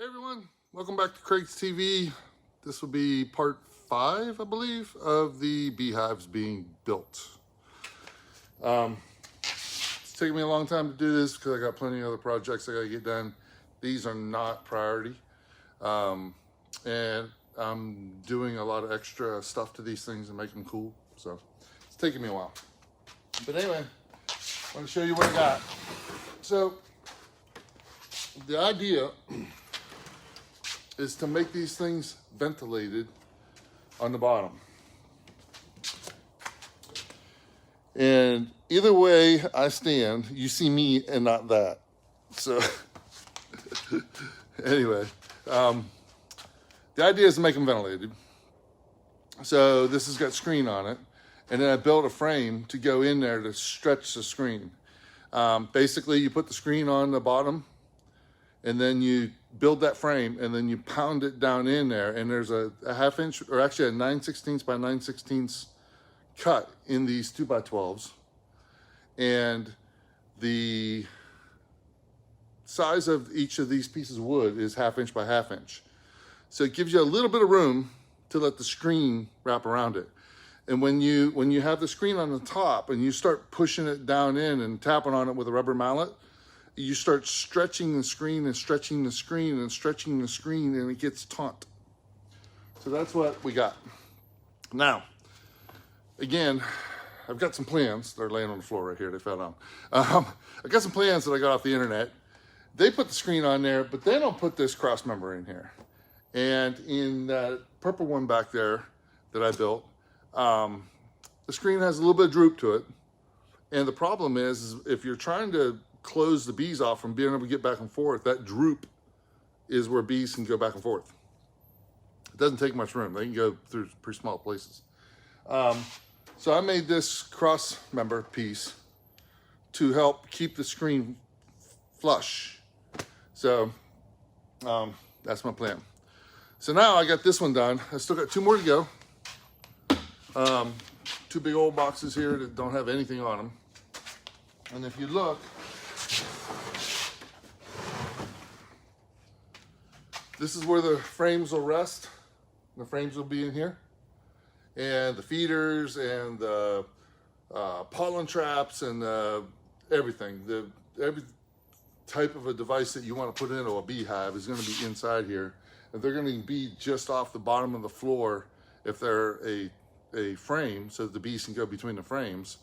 Hey everyone, welcome back to Craig's TV. This will be part 5, I believe, of the beehives being built. It's taken me a long time to do this because I got plenty of other projects I got to get done. These are not priority. And I'm doing a lot of extra stuff to these things and make them cool. So it's taking me a while. But anyway, I want to show you what I got. So the idea is to make these things ventilated on the bottom. And either way I stand, you see me and not that. So anyway, the idea is to make them ventilated. So this has got screen on it. And then I built a frame to go in there to stretch the screen. Basically, you put the screen on the bottom, and then you build that frame, and then you pound it down in there, and there's a half inch, or actually a 9/16 by 9/16 cut in these 2x12s. And the size of each of these pieces of wood is 1/2 inch by 1/2 inch. So it gives you a little bit of room to let the screen wrap around it. And when you have the screen on the top and you start pushing it down in and tapping on it with a rubber mallet, you start stretching the screen and stretching the screen and stretching the screen, and it gets taut. So that's what we got. Now, again, I've got some plans. They're laying on the floor right here. They fell down. I've got some plans that I got off the internet. They put the screen on there, but they don't put this cross member in here. And in that purple one back there that I built, the screen has a little bit of droop to it. And the problem is if you're trying to close the bees off from being able to get back and forth, that droop is where bees can go back and forth. It doesn't take much room. They can go through pretty small places. So I made this cross member piece to help keep the screen flush. So that's my plan. So now I got this one done. I still got 2 more to go. 2 big old boxes here that don't have anything on them. And if you look, this is where the frames will rest. The frames will be in here. And the feeders and the pollen traps and everything. Every type of a device that you want to put into a beehive is going to be inside here. And they're going to be just off the bottom of the floor if they're a frame, so that the bees can go between the frames.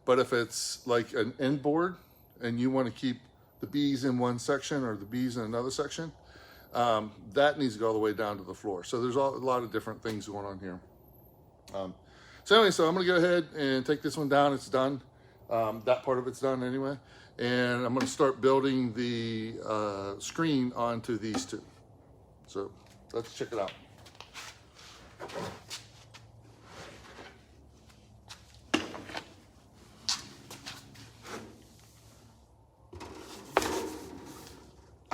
But if it's like an end board and you want to keep the bees in one section or the bees in another section, that needs to go all the way down to the floor. So there's a lot of different things going on here. So anyway, so I'm gonna go ahead and take this one down. It's done. That part of it's done anyway. And I'm gonna start building the screen onto these 2. So let's check it out.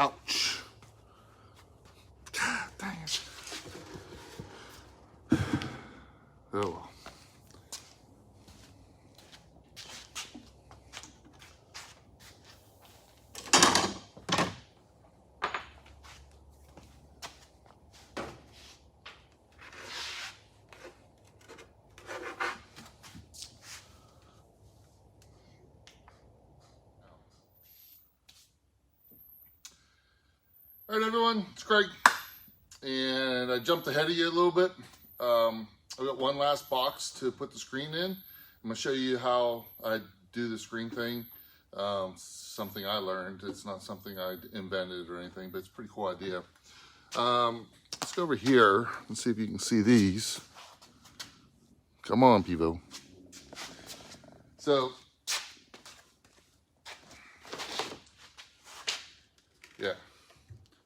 Ouch. God dang it. Oh well. All right, everyone, it's Craig, and I jumped ahead of you a little bit. I've got one last box to put the screen in. I'm gonna show you how I do the screen thing. Something I learned. It's not something I invented or anything, but it's a pretty cool idea. Let's go over here and see if you can see these. Come on, Pivo. So, yeah.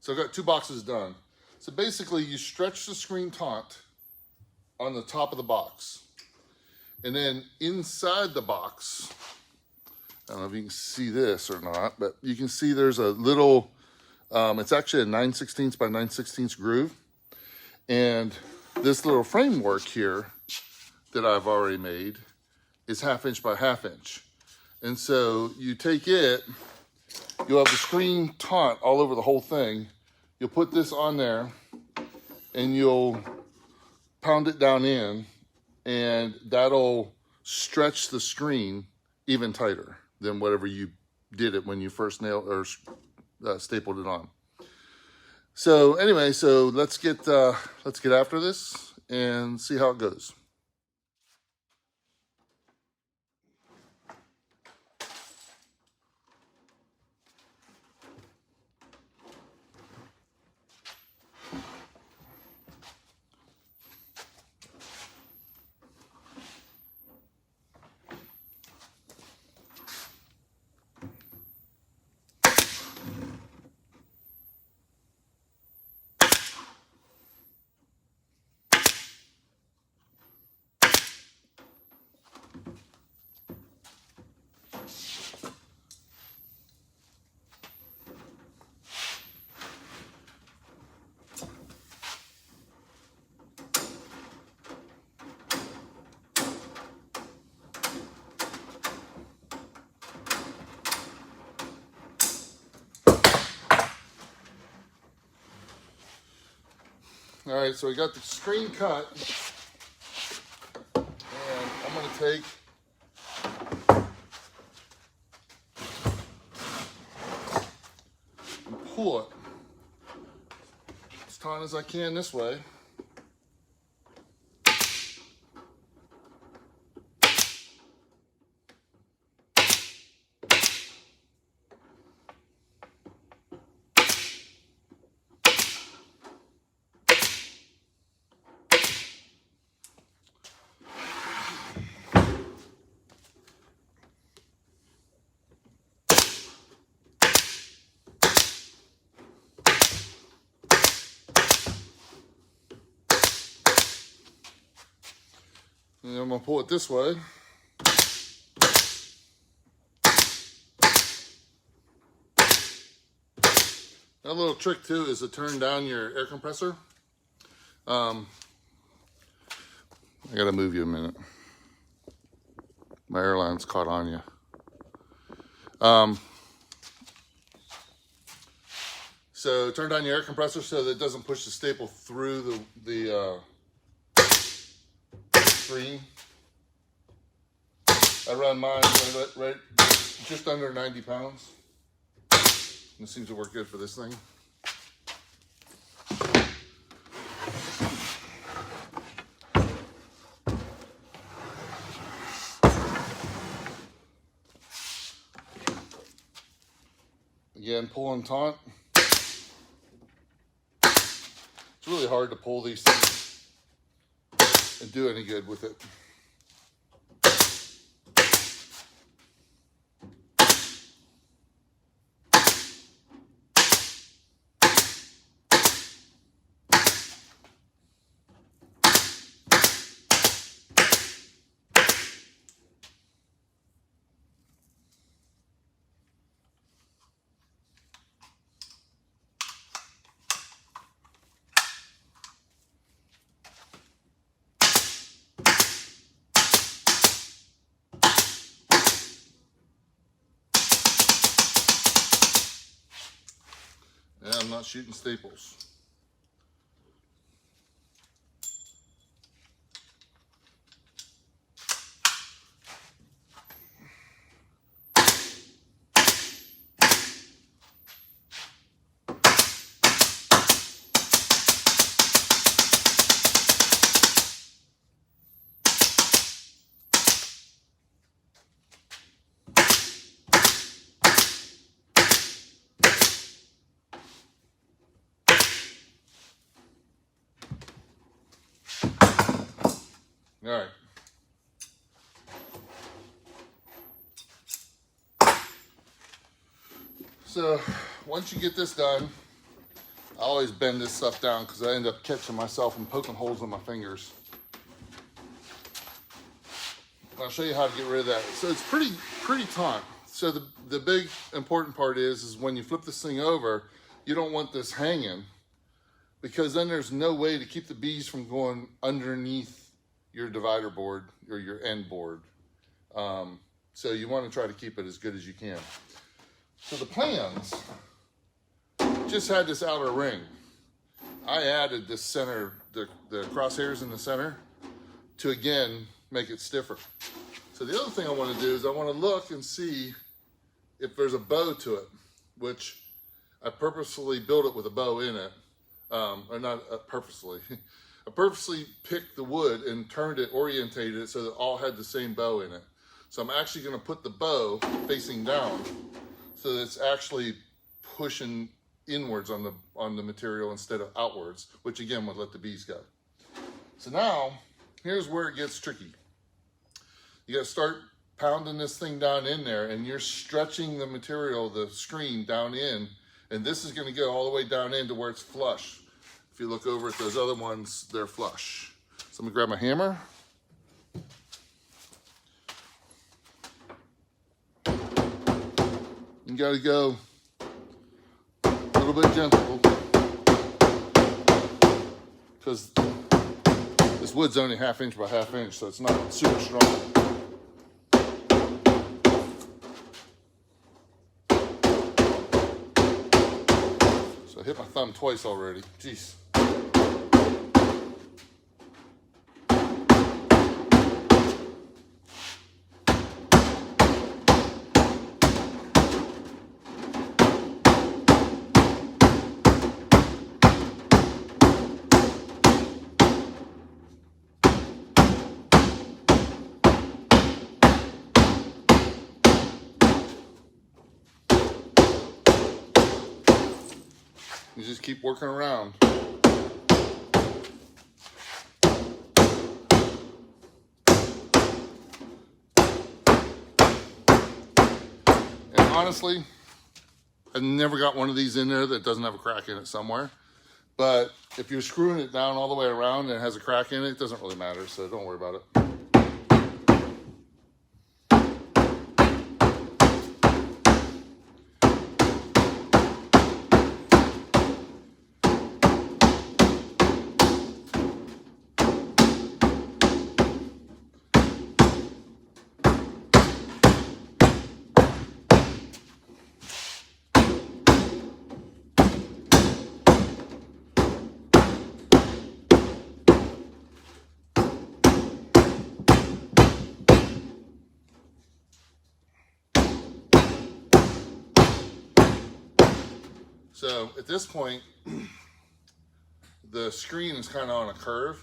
So I've got 2 boxes done. So basically you stretch the screen taut on the top of the box. And then inside the box, I don't know if you can see this or not, but you can see there's a little, it's actually a 9/16 by 9/16 groove. And this little framework here that I've already made is 1/2 inch by 1/2 inch. And so you take it, you'll have the screen taut all over the whole thing. you'll put this on there and you'll pound it down in, and that'll stretch the screen even tighter than whatever you did it when you first nailed or stapled it on. So anyway, so let's get after this and see how it goes. All right, so we got the screen cut, and I'm going to take and pull it as tight as I can this way. And I'm going to pull it this way. Another little trick too is to turn down your air compressor. I got to move you a minute. My airline's caught on you. So turn down your air compressor so that it doesn't push the staple through the screen. I run mine right just under 90 pounds. This seems to work good for this thing. Again, pull and taunt. It's really hard to pull these things and do any good with it. Yeah, I'm not shooting staples. All right. So once you get this done, I always bend this stuff down because I end up catching myself and poking holes in my fingers. I'll show you how to get rid of that. So it's pretty taut. So the big important part is when you flip this thing over, you don't want this hanging, because then there's no way to keep the bees from going underneath your divider board or your end board. So you want to try to keep it as good as you can. So the plans just had this outer ring. I added this center, the crosshairs in the center, to again make it stiffer. So the other thing I want to do is I want to look and see if there's a bow to it, which I purposefully built it with a bow in it, or not purposely. I purposely picked the wood and turned it, orientated it so that it all had the same bow in it. So I'm actually going to put the bow facing down so that it's actually pushing inwards on the material instead of outwards, which again would let the bees go. So now, here's where it gets tricky. You got to start pounding this thing down in there, and you're stretching the material, the screen down in, and this is going to go all the way down in to where it's flush. If you look over at those other ones, they're flush. So I'm gonna grab my hammer. You gotta go a little bit gentle because this wood's only 1/2 inch by 1/2 inch, so it's not super strong. So I hit my thumb twice already. Jeez. You just keep working around. And honestly, I've never got one of these in there that doesn't have a crack in it somewhere. But if you're screwing it down all the way around and it has a crack in it, it doesn't really matter, so don't worry about it. So at this point, the screen is kind of on a curve.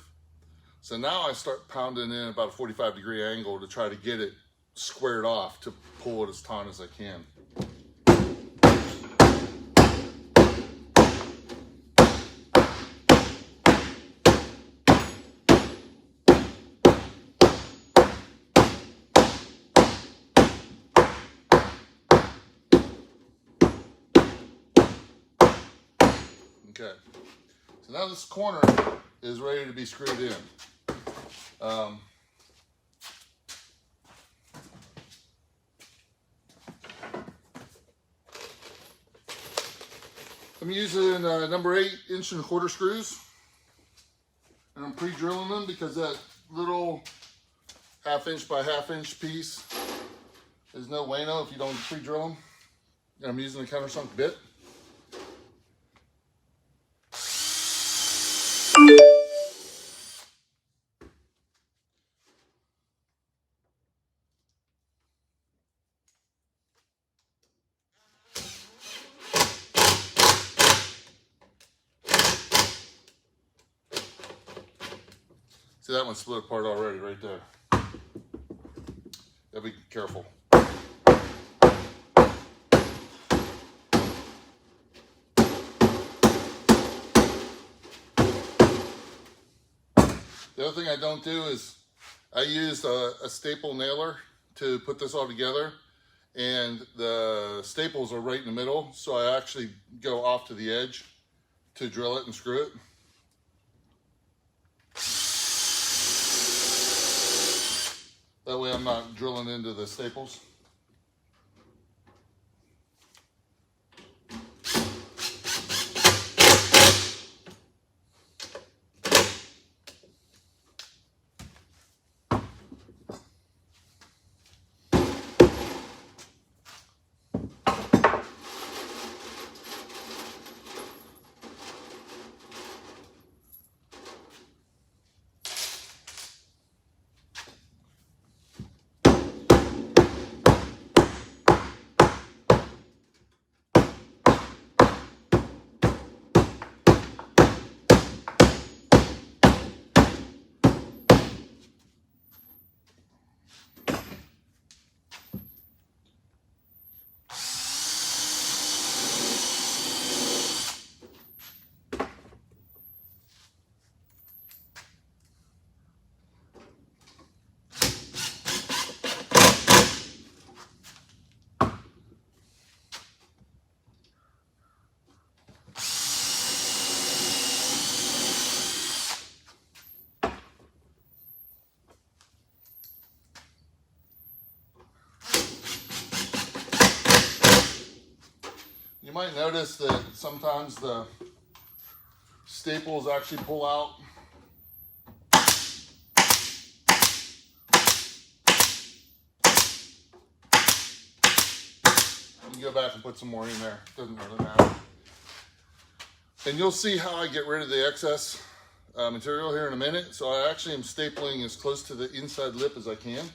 So now I start pounding in about a 45-degree angle to try to get it squared off to pull it as taut as I can. Okay, so now this corner is ready to be screwed in. I'm using number 8 1 1/4 screws, and I'm pre-drilling them because that little 1/2 inch by 1/2 inch piece is no bueno if you don't pre-drill them. And I'm using a countersunk bit. See, that one split apart already right there. Gotta be careful. The other thing I don't do is I used a staple nailer to put this all together, and the staples are right in the middle, so I actually go off to the edge to drill it and screw it. That way I'm not drilling into the staples. might notice that sometimes the staples actually pull out. You can go back and put some more in there. Doesn't really matter. And you'll see how I get rid of the excess material here in a minute. So I actually am stapling as close to the inside lip as I can.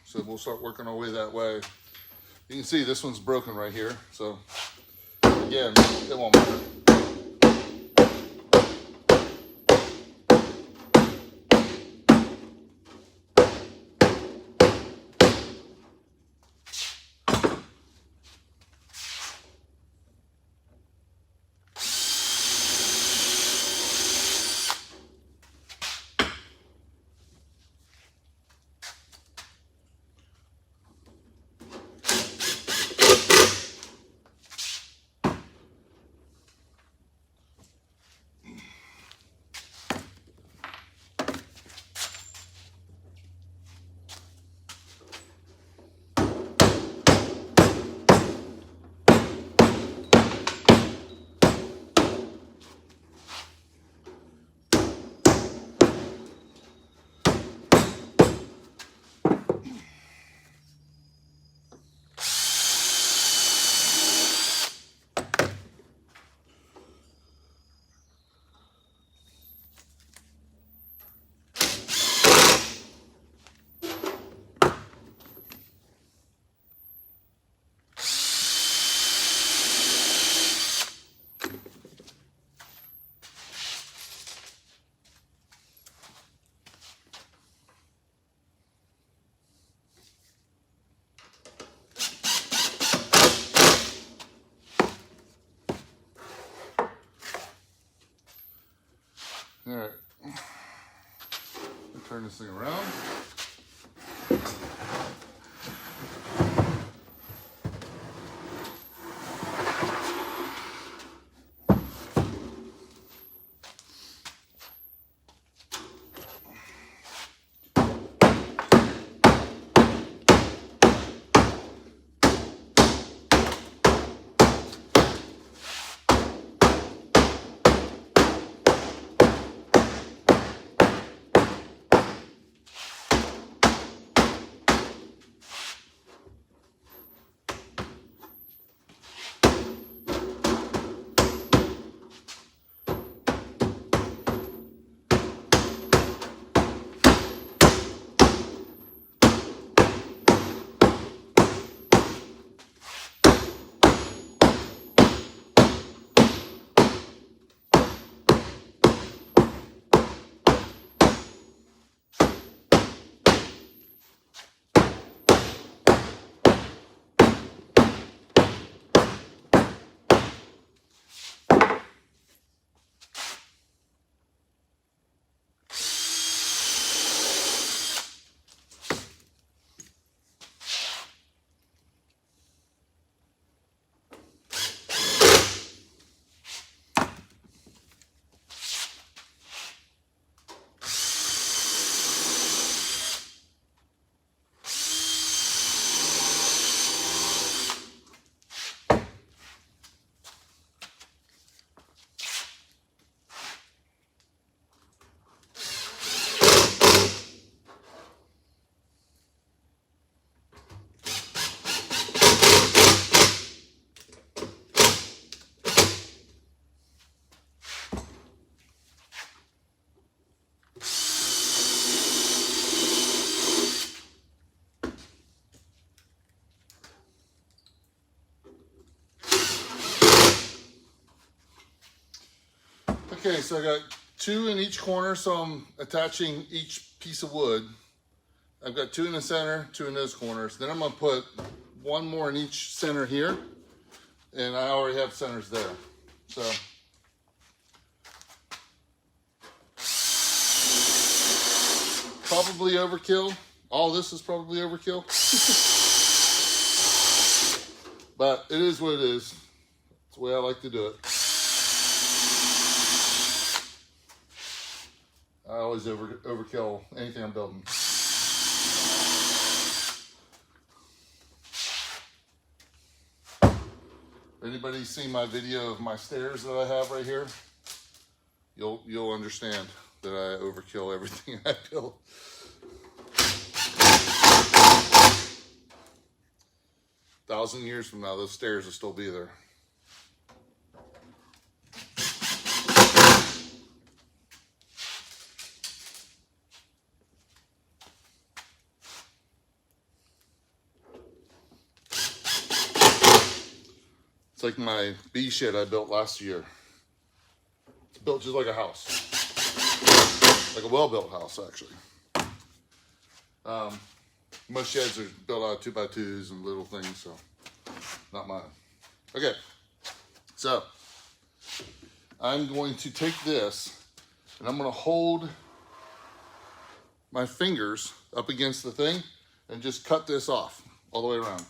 So we'll start working our way that way. You can see this one's broken right here. So again, it won't matter. All right, turn this thing around. Okay, so I got 2 in each corner, so I'm attaching each piece of wood. I've got 2 in the center, 2 in those corners. Then I'm gonna put 1 more in each center here, and I already have centers there. So probably overkill. All this is probably overkill. But it is what it is. It's the way I like to do it. I always overkill anything I'm building. Anybody seen my video of my stairs that I have right here? You'll understand that I overkill everything I build. A 1,000 years from now, those stairs will still be there. It's like my bee shed I built last year. It's built just like a house. Like a well-built house, actually. Most sheds are built out of 2x2s and little things, so not mine. Okay, so I'm going to take this and I'm going to hold my fingers up against the thing and just cut this off all the way around.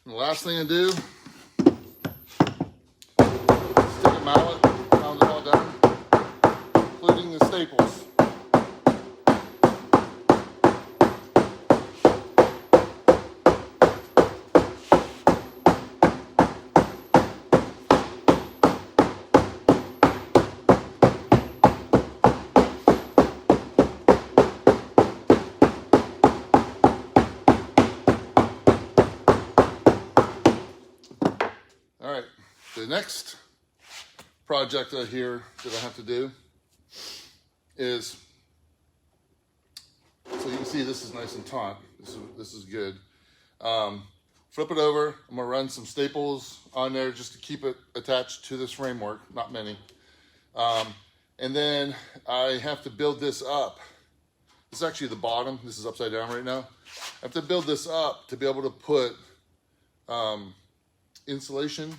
And the last thing I do, stick a mallet, pound it all down, including the staples. All right, the next project here that I have to do is, so you can see this is nice and taut. This is good. Flip it over. I'm gonna run some staples on there just to keep it attached to this framework, not many. And then I have to build this up. This is actually the bottom. This is upside down right now. I have to build this up to be able to put insulation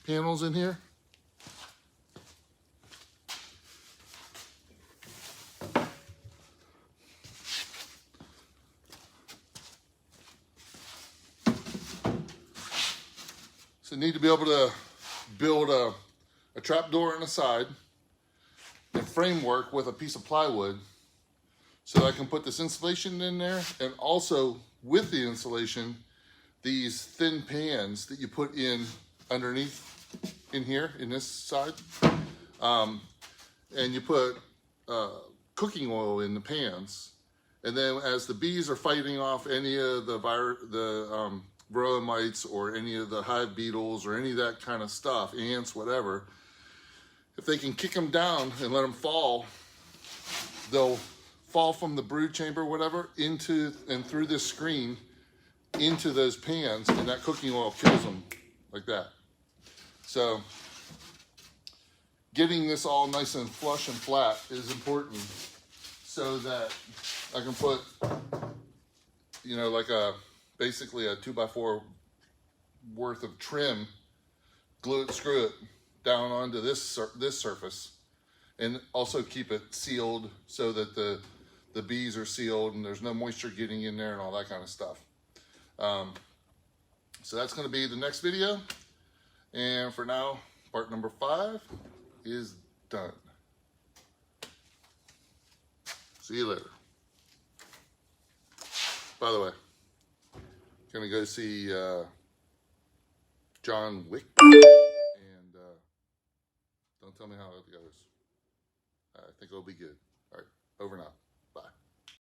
panels in here. So I need to be able to build a trap door on the side and framework with a piece of plywood so I can put this insulation in there, and also with the insulation, these thin pans that you put in underneath in here, in this side. And you put cooking oil in the pans. And then as the bees are fighting off any of the varroa mites or any of the hive beetles or any of that kind of stuff, ants, whatever, if they can kick them down and let them fall, they'll fall from the brood chamber, whatever, into and through this screen into those pans, and that cooking oil kills them like that. So getting this all nice and flush and flat is important so that I can put, you know, like basically a 2x4 worth of trim, glue it, screw it down onto this surface, and also keep it sealed so that the bees are sealed and there's no moisture getting in there and all that kind of stuff. So that's going to be the next video. And for now, part number 5 is done. See you later. By the way, gonna go see John Wick, and don't tell me how it goes. I think it'll be good. All right, over now.